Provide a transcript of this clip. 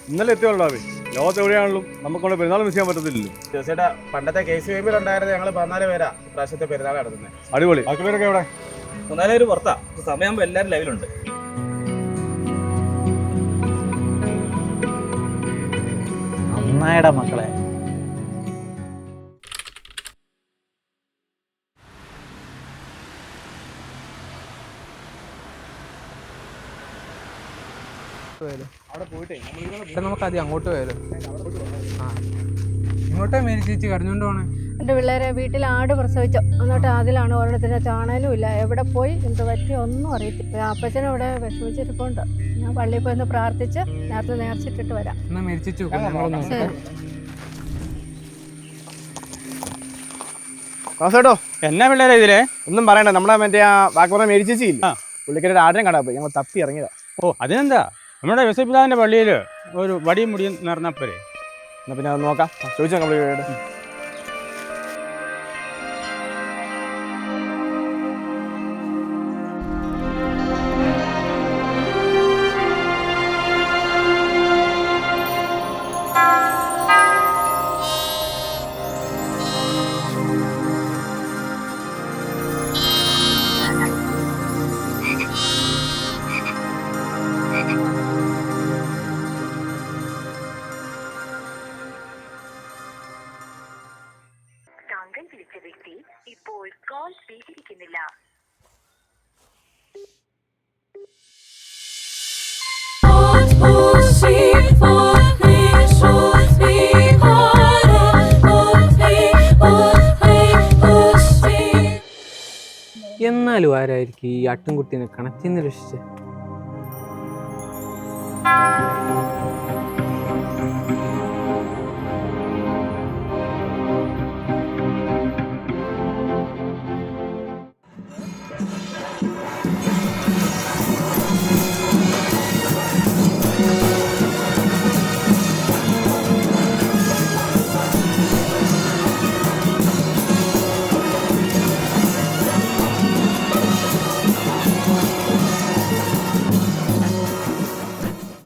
ഇന്നലെ എത്തിയുള്ളൂ ലോകത്ത് എവിടെയാണല്ലോ നമുക്കുള്ള പെരുന്നാൾ മിസ് ചെയ്യാൻ പറ്റത്തില്ലല്ലോ. ജോസിയുടെ പണ്ടത്തെ KCB ഉണ്ടായിരുന്നത് ഞങ്ങൾ 14 പേരാ പ്രാവശ്യത്തെ പെരുന്നാൾ നടത്തുന്നത്. അടിപൊളി. ബാക്കിയുള്ളവരൊക്കെ എവിടെ? 4 പേര് പുറത്താ. സമയമാകുമ്പോൾ എല്ലാവരും ലൈവിലുണ്ട്. അമ്മായിടെ മക്കളെ നമുക്ക് ആദ്യം അങ്ങോട്ട് പോയാലോ? ഇങ്ങോട്ടേ മേരി ചേച്ചി കരഞ്ഞോണ്ട് പോണേ. എൻ്റെ പിള്ളേരെ വീട്ടിൽ ആട് പ്രസവിച്ചു. എന്നിട്ട് അതിലാണ് ഓരോരുത്തരെ കാണാനും ഇല്ല, എവിടെ പോയി എന്ത് പറ്റിയോ ഒന്നും അറിയത്തില്ല. അപ്പച്ചനും ഇവിടെ വിഷമിച്ചിരിപ്പുണ്ട്. ഞാൻ പള്ളിയിൽ പോയി ഒന്ന് പ്രാർത്ഥിച്ച് നേർച്ചിട്ടിട്ട് വരാം. എന്നാ മേരി ചേച്ചി വാസേട്ടോ, എന്നാ പിള്ളേരെ ഇതിലെ ഒന്നും പറയണ്ട. നമ്മളെ മറ്റേ ആ വാക്കുറ മേടിച്ചേച്ചി ഇല്ല, പുള്ളിക്കാരുടെ ആടിനെ കണ്ടാ പോയി ഞങ്ങൾ തപ്പി ഇറങ്ങിയതാ. ഓ അതിനെന്താ, നമ്മുടെ യോസേപ്പിതാവിന്റെ പള്ളിയിൽ ഒരു വടിയും മുടിയും നേർന്നപ്പോരെ. എന്നാ പിന്നെ അത് നോക്കാം, ചോദിച്ചു നോക്കാം. ഇപ്പോൾ കോൾ സ്വീകരിക്കുന്നില്ല. എന്നാലും ആരായിരിക്കും ഈ ആട്ടിൻകുട്ടീനെ കണക്റ്റിന്ന് രക്ഷിച്ച്?